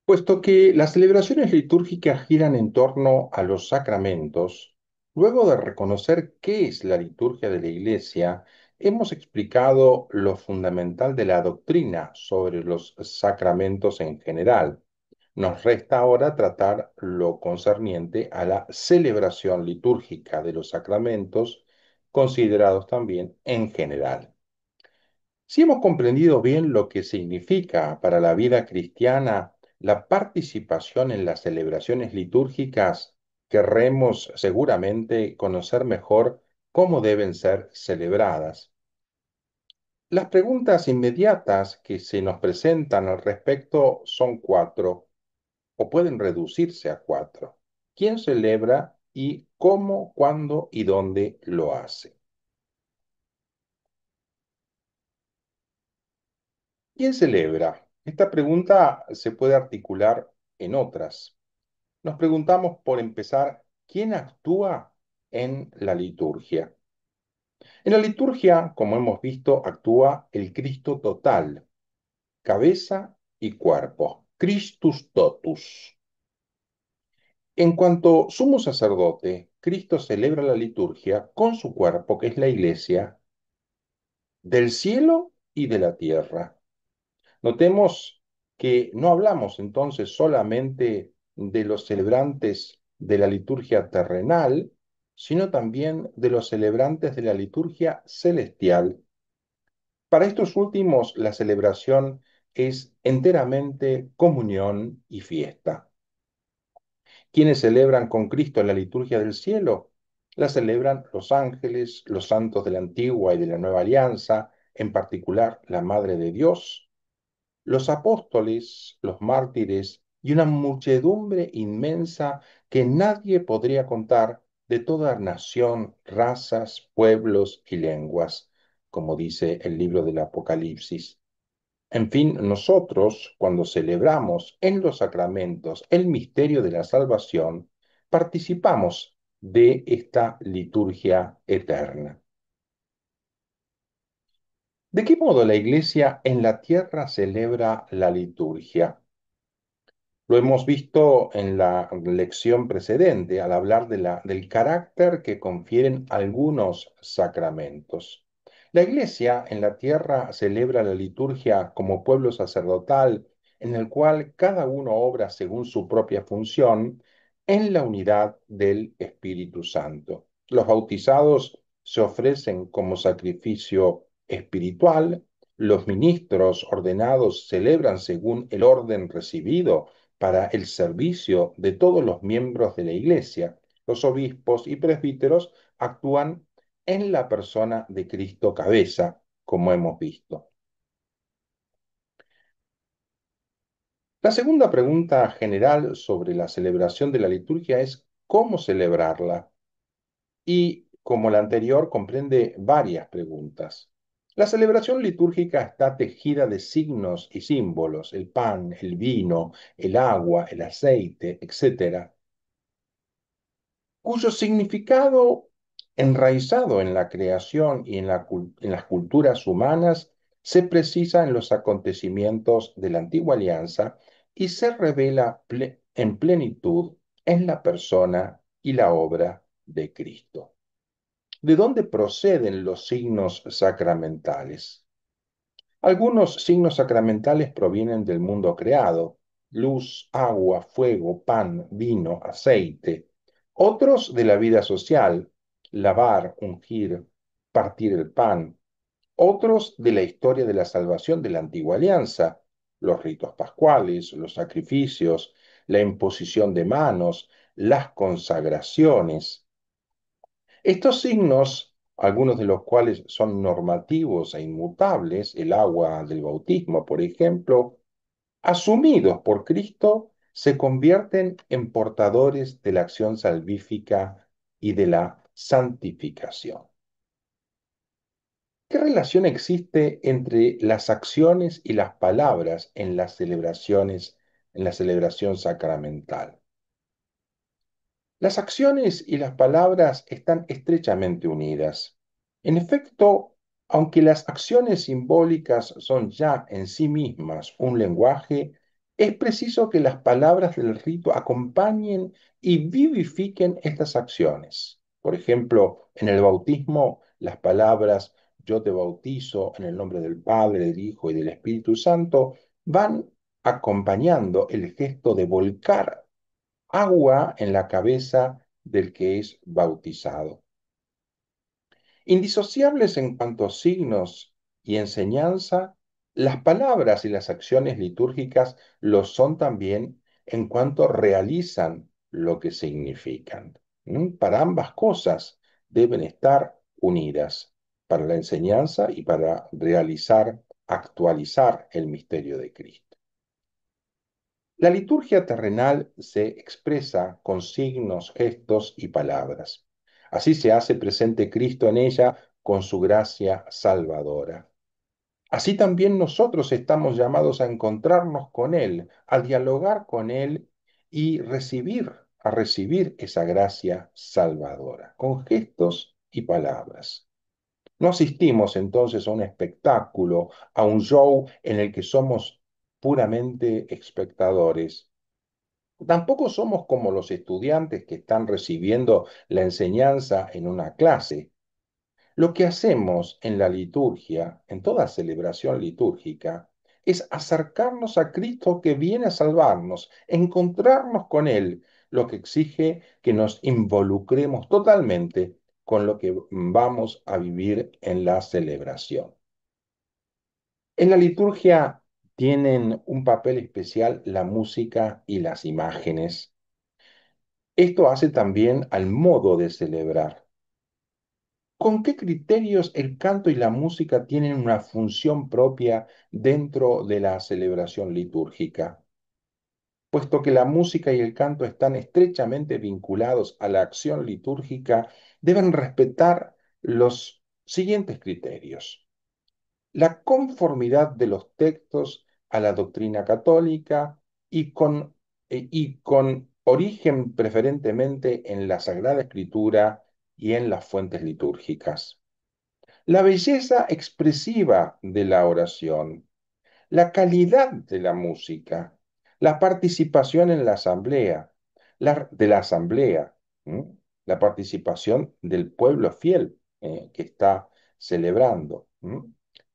Puesto que las celebraciones litúrgicas giran en torno a los sacramentos, luego de reconocer qué es la liturgia de la Iglesia, hemos explicado lo fundamental de la doctrina sobre los sacramentos en general. Nos resta ahora tratar lo concerniente a la celebración litúrgica de los sacramentos, considerados también en general. Si hemos comprendido bien lo que significa para la vida cristiana la participación en las celebraciones litúrgicas, querremos seguramente conocer mejor cómo deben ser celebradas. Las preguntas inmediatas que se nos presentan al respecto son cuatro, o pueden reducirse a cuatro. ¿Quién celebra y cómo, cuándo y dónde lo hace? ¿Quién celebra? Esta pregunta se puede articular en otras. Nos preguntamos, por empezar, ¿quién actúa en la liturgia? En la liturgia, como hemos visto, actúa el Cristo total, cabeza y cuerpo, Christus totus. En cuanto sumo sacerdote, Cristo celebra la liturgia con su cuerpo, que es la iglesia, del cielo y de la tierra. Notemos que no hablamos entonces solamente de los celebrantes de la liturgia terrenal, sino también de los celebrantes de la liturgia celestial. Para estos últimos, la celebración es enteramente comunión y fiesta. ¿Quiénes celebran con Cristo la liturgia del cielo? La celebran los ángeles, los santos de la antigua y de la nueva alianza, en particular la Madre de Dios, los apóstoles, los mártires y una muchedumbre inmensa que nadie podría contar de toda nación, razas, pueblos y lenguas, como dice el libro del Apocalipsis. En fin, nosotros, cuando celebramos en los sacramentos el misterio de la salvación, participamos de esta liturgia eterna. ¿De qué modo la Iglesia en la tierra celebra la liturgia? Lo hemos visto en la lección precedente al hablar del carácter que confieren algunos sacramentos. La Iglesia en la tierra celebra la liturgia como pueblo sacerdotal en el cual cada uno obra según su propia función en la unidad del Espíritu Santo. Los bautizados se ofrecen como sacrificio espiritual, los ministros ordenados celebran según el orden recibido para el servicio de todos los miembros de la Iglesia. Los obispos y presbíteros actúan en la persona de Cristo cabeza, como hemos visto. La segunda pregunta general sobre la celebración de la liturgia es ¿cómo celebrarla? Y, como la anterior, comprende varias preguntas. La celebración litúrgica está tejida de signos y símbolos, el pan, el vino, el agua, el aceite, etcétera, cuyo significado enraizado en la creación y en las culturas humanas se precisa en los acontecimientos de la antigua alianza y se revela en plenitud en la persona y la obra de Cristo. ¿De dónde proceden los signos sacramentales? Algunos signos sacramentales provienen del mundo creado: luz, agua, fuego, pan, vino, aceite. Otros de la vida social: lavar, ungir, partir el pan. Otros de la historia de la salvación de la antigua alianza: los ritos pascuales, los sacrificios, la imposición de manos, las consagraciones. Estos signos, algunos de los cuales son normativos e inmutables, el agua del bautismo, por ejemplo, asumidos por Cristo, se convierten en portadores de la acción salvífica y de la santificación. ¿Qué relación existe entre las acciones y las palabras en las celebraciones, en la celebración sacramental? Las acciones y las palabras están estrechamente unidas. En efecto, aunque las acciones simbólicas son ya en sí mismas un lenguaje, Es preciso que las palabras del rito acompañen y vivifiquen estas acciones. Por ejemplo, en el bautismo, las palabras yo te bautizo en el nombre del Padre, del Hijo y del Espíritu Santo van acompañando el gesto de volcar agua en la cabeza del que es bautizado. Indisociables en cuanto a signos y enseñanza, las palabras y las acciones litúrgicas lo son también en cuanto realizan lo que significan. Para ambas cosas deben estar unidas, para la enseñanza y para realizar, actualizar el misterio de Cristo. La liturgia terrenal se expresa con signos, gestos y palabras. Así se hace presente Cristo en ella con su gracia salvadora. Así también nosotros estamos llamados a encontrarnos con Él, a dialogar con Él y a recibir esa gracia salvadora, con gestos y palabras. No asistimos entonces a un espectáculo, a un show en el que somos puramente espectadores. Tampoco somos como los estudiantes que están recibiendo la enseñanza en una clase. Lo que hacemos en la liturgia, en toda celebración litúrgica, es acercarnos a Cristo que viene a salvarnos, encontrarnos con Él, lo que exige que nos involucremos totalmente con lo que vamos a vivir en la celebración. En la liturgia tienen un papel especial la música y las imágenes. Esto hace también al modo de celebrar. ¿Con qué criterios el canto y la música tienen una función propia dentro de la celebración litúrgica? Puesto que la música y el canto están estrechamente vinculados a la acción litúrgica, deben respetar los siguientes criterios: la conformidad de los textos a la doctrina católica y con origen preferentemente en la Sagrada Escritura y en las fuentes litúrgicas. La belleza expresiva de la oración, la calidad de la música, la participación en la asamblea, de la asamblea, ¿m? La participación del pueblo fiel que está celebrando,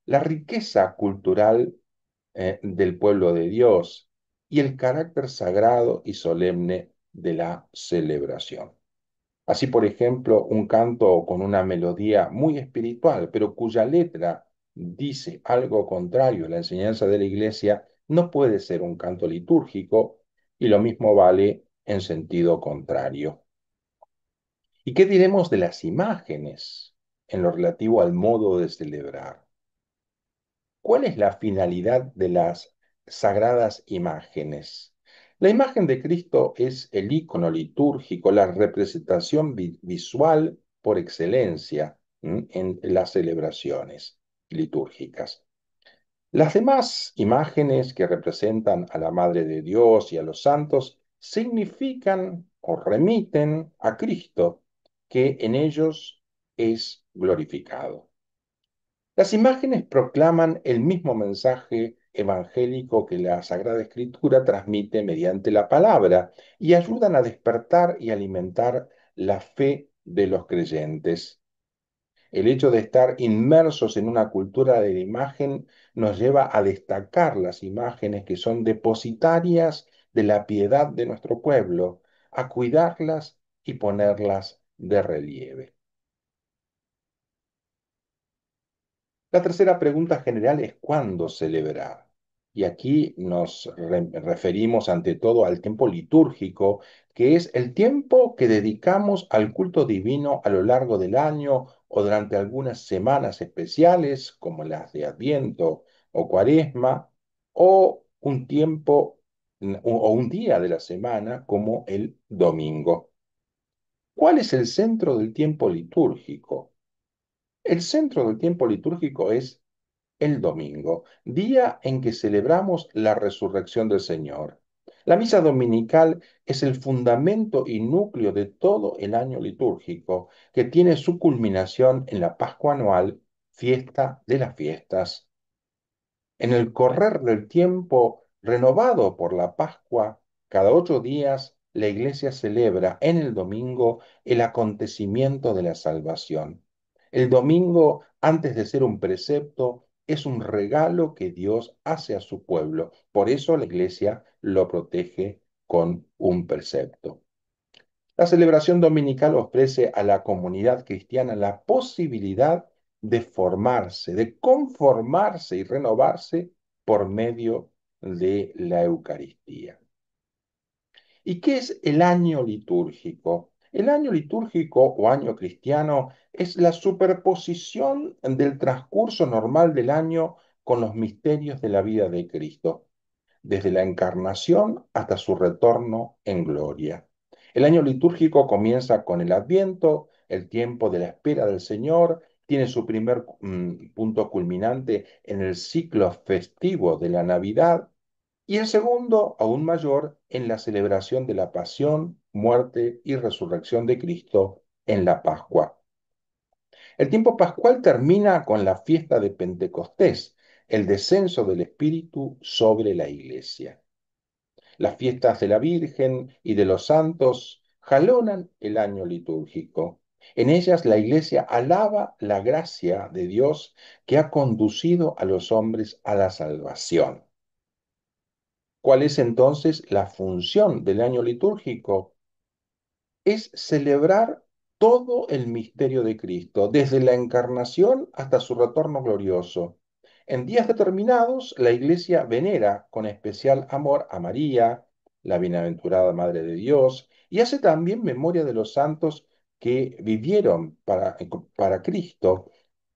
la riqueza cultural del pueblo de Dios y el carácter sagrado y solemne de la celebración. Así, por ejemplo, un canto con una melodía muy espiritual, pero cuya letra dice algo contrario a la enseñanza de la Iglesia, no puede ser un canto litúrgico, y lo mismo vale en sentido contrario. ¿Y qué diremos de las imágenes en lo relativo al modo de celebrar? ¿Cuál es la finalidad de las sagradas imágenes? La imagen de Cristo es el icono litúrgico, la representación visual por excelencia en las celebraciones litúrgicas. Las demás imágenes que representan a la Madre de Dios y a los santos significan o remiten a Cristo, que en ellos es glorificado. Las imágenes proclaman el mismo mensaje evangélico que la Sagrada Escritura transmite mediante la palabra y ayudan a despertar y alimentar la fe de los creyentes. El hecho de estar inmersos en una cultura de la imagen nos lleva a destacar las imágenes que son depositarias de la piedad de nuestro pueblo, a cuidarlas y ponerlas de relieve. La tercera pregunta general es ¿cuándo celebrar? Y aquí nos referimos ante todo al tiempo litúrgico, que es el tiempo que dedicamos al culto divino a lo largo del año o durante algunas semanas especiales, como las de Adviento o Cuaresma, o un tiempo o un día de la semana como el domingo. ¿Cuál es el centro del tiempo litúrgico? El centro del tiempo litúrgico es el domingo, día en que celebramos la resurrección del Señor. La misa dominical es el fundamento y núcleo de todo el año litúrgico, que tiene su culminación en la Pascua anual, fiesta de las fiestas. En el correr del tiempo, renovado por la Pascua, cada 8 días la Iglesia celebra en el domingo el acontecimiento de la salvación. El domingo, antes de ser un precepto, es un regalo que Dios hace a su pueblo. Por eso la Iglesia lo protege con un precepto. La celebración dominical ofrece a la comunidad cristiana la posibilidad de formarse, de conformarse y renovarse por medio de la Eucaristía. ¿Y qué es el año litúrgico? El año litúrgico o año cristiano es la superposición del transcurso normal del año con los misterios de la vida de Cristo desde la encarnación hasta su retorno en gloria. El año litúrgico comienza con el Adviento, el tiempo de la espera del Señor, tiene su primer punto culminante en el ciclo festivo de la Navidad y el segundo, aún mayor, en la celebración de la pasión, muerte y resurrección de Cristo en la Pascua. El tiempo pascual termina con la fiesta de Pentecostés, el descenso del Espíritu sobre la Iglesia. Las fiestas de la Virgen y de los santos jalonan el año litúrgico. En ellas la Iglesia alaba la gracia de Dios que ha conducido a los hombres a la salvación. ¿Cuál es entonces la función del año litúrgico? Es celebrar todo el misterio de Cristo, desde la encarnación hasta su retorno glorioso. En días determinados, la Iglesia venera con especial amor a María, la bienaventurada Madre de Dios, y hace también memoria de los santos que vivieron para Cristo,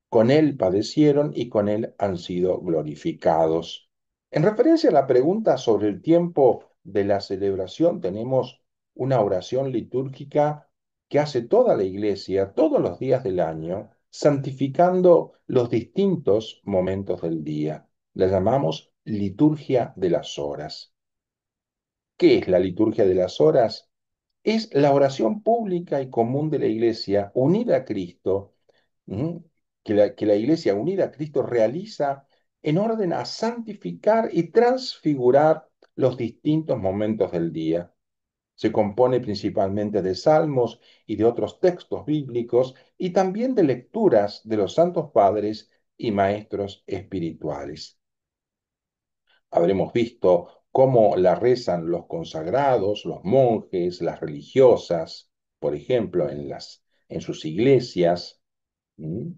con Él padecieron y con Él han sido glorificados. En referencia a la pregunta sobre el tiempo de la celebración, tenemos una oración litúrgica que hace toda la Iglesia todos los días del año, santificando los distintos momentos del día. La llamamos liturgia de las horas. ¿Qué es la liturgia de las horas? Es la oración pública y común de la Iglesia unida a Cristo, ¿m? Que la Iglesia unida a Cristo realiza en orden a santificar y transfigurar los distintos momentos del día. Se compone principalmente de salmos y de otros textos bíblicos y también de lecturas de los santos padres y maestros espirituales. Habremos visto cómo la rezan los consagrados, los monjes, las religiosas, por ejemplo, en sus iglesias. ¿Mm?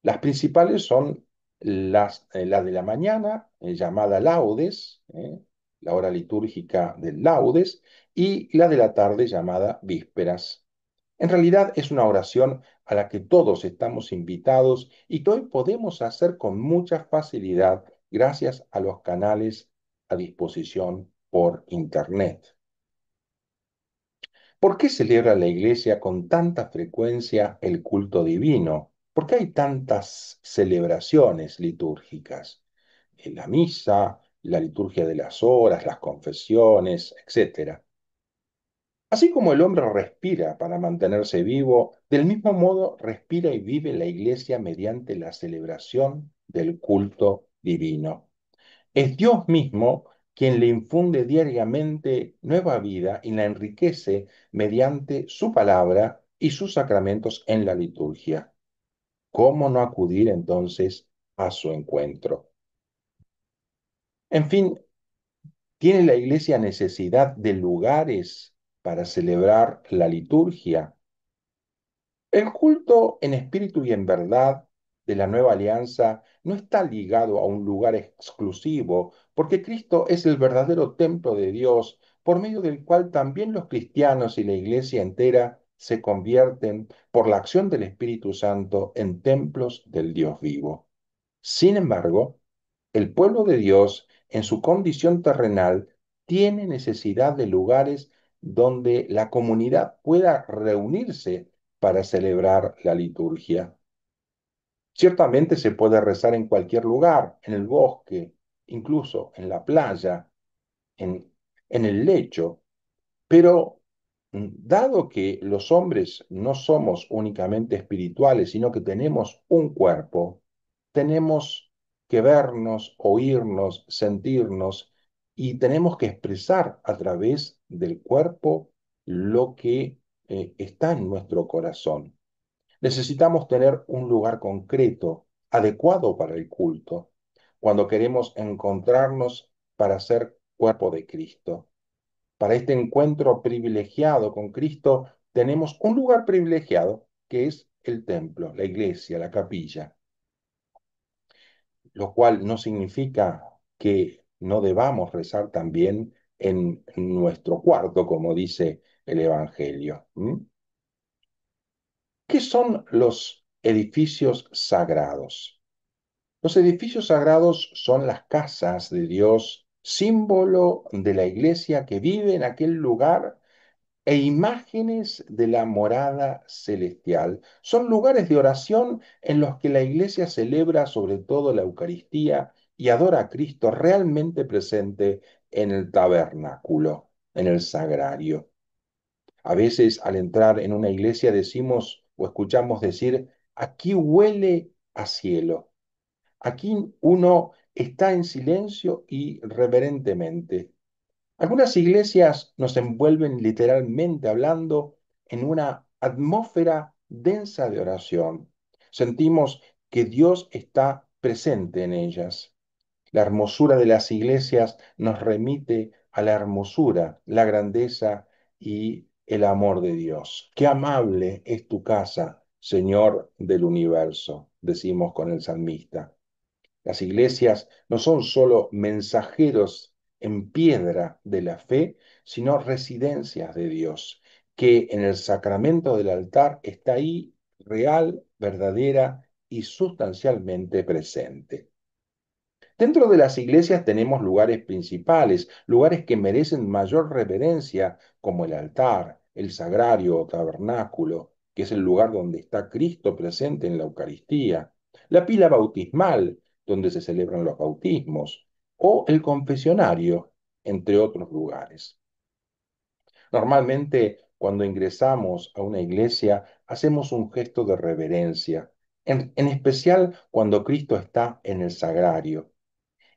Las principales son la de la mañana, llamada laudes, la hora litúrgica del laudes, y la de la tarde llamada vísperas. En realidad es una oración a la que todos estamos invitados y que hoy podemos hacer con mucha facilidad gracias a los canales a disposición por Internet. ¿Por qué celebra la Iglesia con tanta frecuencia el culto divino? ¿Por qué hay tantas celebraciones litúrgicas? La misa, la liturgia de las horas, las confesiones, etcétera. Así como el hombre respira para mantenerse vivo, del mismo modo respira y vive la Iglesia mediante la celebración del culto divino. Es Dios mismo quien le infunde diariamente nueva vida y la enriquece mediante su palabra y sus sacramentos en la liturgia. ¿Cómo no acudir entonces a su encuentro? En fin, ¿tiene la Iglesia necesidad de lugares para celebrar la liturgia? El culto en espíritu y en verdad de la nueva alianza no está ligado a un lugar exclusivo, porque Cristo es el verdadero templo de Dios, por medio del cual también los cristianos y la iglesia entera se convierten por la acción del Espíritu Santo en templos del Dios vivo. Sin embargo, el pueblo de Dios, en su condición terrenal, tiene necesidad de lugares donde la comunidad pueda reunirse para celebrar la liturgia. Ciertamente se puede rezar en cualquier lugar, en el bosque, incluso en la playa, en, en el lecho, pero dado que los hombres no somos únicamente espirituales, sino que tenemos un cuerpo, tenemos que vernos, oírnos, sentirnos y tenemos que expresar a través del cuerpo lo que está en nuestro corazón. Necesitamos tener un lugar concreto, adecuado para el culto, cuando queremos encontrarnos para ser cuerpo de Cristo. Para este encuentro privilegiado con Cristo, tenemos un lugar privilegiado que es el templo, la iglesia, la capilla, lo cual no significa que no debamos rezar también en nuestro cuarto, como dice el Evangelio. ¿Qué son los edificios sagrados? Los edificios sagrados son las casas de Dios, símbolo de la iglesia que vive en aquel lugar e imágenes de la morada celestial. Son lugares de oración en los que la iglesia celebra sobre todo la Eucaristía y adora a Cristo realmente presente en el tabernáculo, en el sagrario. A veces al entrar en una iglesia decimos o escuchamos decir, aquí huele a cielo. Aquí uno está en silencio y reverentemente. Algunas iglesias nos envuelven literalmente hablando en una atmósfera densa de oración. Sentimos que Dios está presente en ellas. La hermosura de las iglesias nos remite a la hermosura, la grandeza y el amor de Dios. Qué amable es tu casa, Señor del universo, decimos con el salmista. Las iglesias no son solo mensajeros en piedra de la fe, sino residencias de Dios, que en el sacramento del altar está ahí real, verdadera y sustancialmente presente. Dentro de las iglesias tenemos lugares principales, lugares que merecen mayor reverencia, como el altar, el sagrario o tabernáculo, que es el lugar donde está Cristo presente en la Eucaristía, la pila bautismal, donde se celebran los bautismos, o el confesionario, entre otros lugares. Normalmente, cuando ingresamos a una iglesia, hacemos un gesto de reverencia, en especial cuando Cristo está en el sagrario.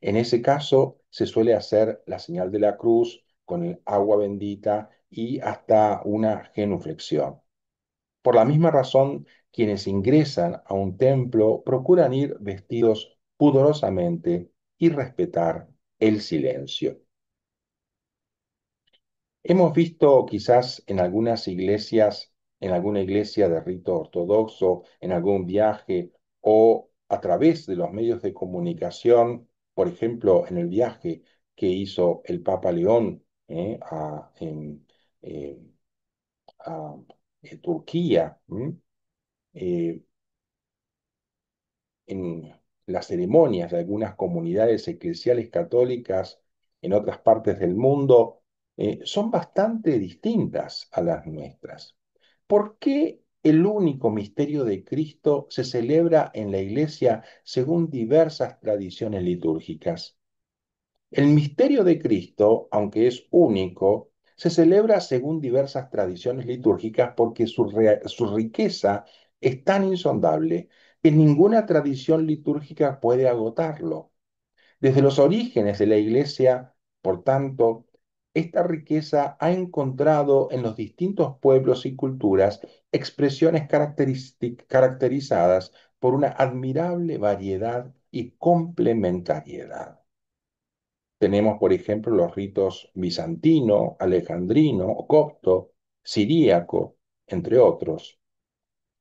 En ese caso, se suele hacer la señal de la cruz con el agua bendita y hasta una genuflexión. Por la misma razón, quienes ingresan a un templo procuran ir vestidos pudorosamente y respetar el silencio. Hemos visto quizás en algunas iglesias, en alguna iglesia de rito ortodoxo, en algún viaje o a través de los medios de comunicación, por ejemplo, en el viaje que hizo el Papa León eh, a Turquía, eh, en las ceremonias de algunas comunidades eclesiales católicas en otras partes del mundo son bastante distintas a las nuestras. ¿Por qué el único misterio de Cristo se celebra en la Iglesia según diversas tradiciones litúrgicas? El misterio de Cristo, aunque es único, se celebra según diversas tradiciones litúrgicas porque su riqueza es tan insondable que ninguna tradición litúrgica puede agotarlo. Desde los orígenes de la Iglesia, por tanto, esta riqueza ha encontrado en los distintos pueblos y culturas expresiones caracterizadas por una admirable variedad y complementariedad. Tenemos, por ejemplo, los ritos bizantino, alejandrino, copto, siríaco, entre otros.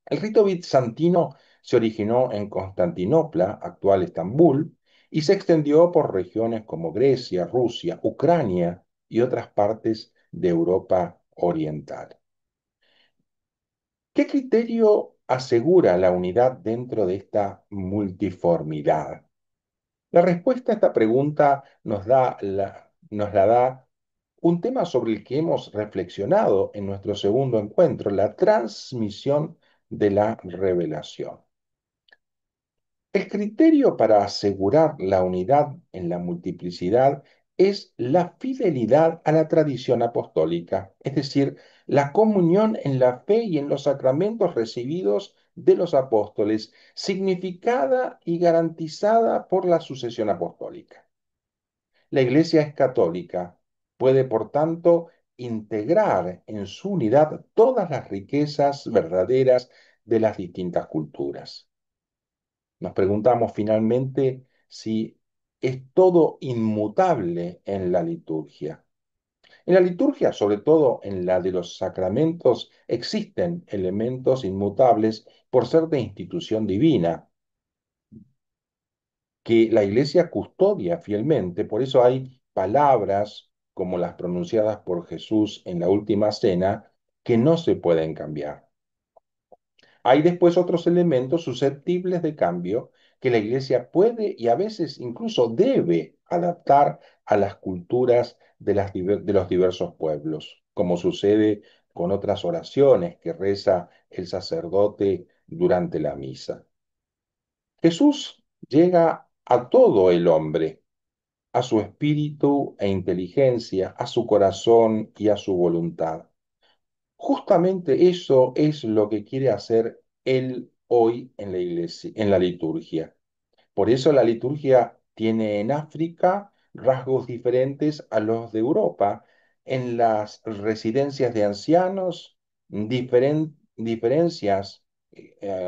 El rito bizantino se originó en Constantinopla, actual Estambul, y se extendió por regiones como Grecia, Rusia, Ucrania y otras partes de Europa Oriental. ¿Qué criterio asegura la unidad dentro de esta multiformidad? La respuesta a esta pregunta nos la da un tema sobre el que hemos reflexionado en nuestro segundo encuentro, la transmisión de la revelación. El criterio para asegurar la unidad en la multiplicidad es la fidelidad a la tradición apostólica, es decir, la comunión en la fe y en los sacramentos recibidos de los apóstoles, significada y garantizada por la sucesión apostólica. La Iglesia es católica, puede por tanto integrar en su unidad todas las riquezas verdaderas de las distintas culturas. Nos preguntamos finalmente si es todo inmutable en la liturgia. En la liturgia, sobre todo en la de los sacramentos, existen elementos inmutables por ser de institución divina, que la Iglesia custodia fielmente. Por eso hay palabras como las pronunciadas por Jesús en la última cena que no se pueden cambiar. Hay después otros elementos susceptibles de cambio que la Iglesia puede y a veces incluso debe adaptar a las culturas de los diversos pueblos, como sucede con otras oraciones que reza el sacerdote durante la misa. Jesús llega a todo el hombre, a su espíritu e inteligencia, a su corazón y a su voluntad. Justamente eso es lo que quiere hacer Él hoy en la iglesia, en la liturgia. Por eso la liturgia tiene en África rasgos diferentes a los de Europa. En las residencias de ancianos, diferencias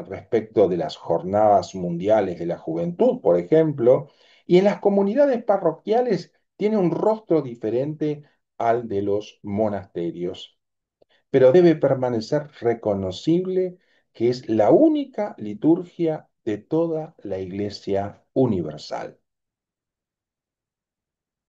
respecto de las jornadas mundiales de la juventud, por ejemplo, y en las comunidades parroquiales tiene un rostro diferente al de los monasterios, pero debe permanecer reconocible que es la única liturgia de toda la Iglesia universal.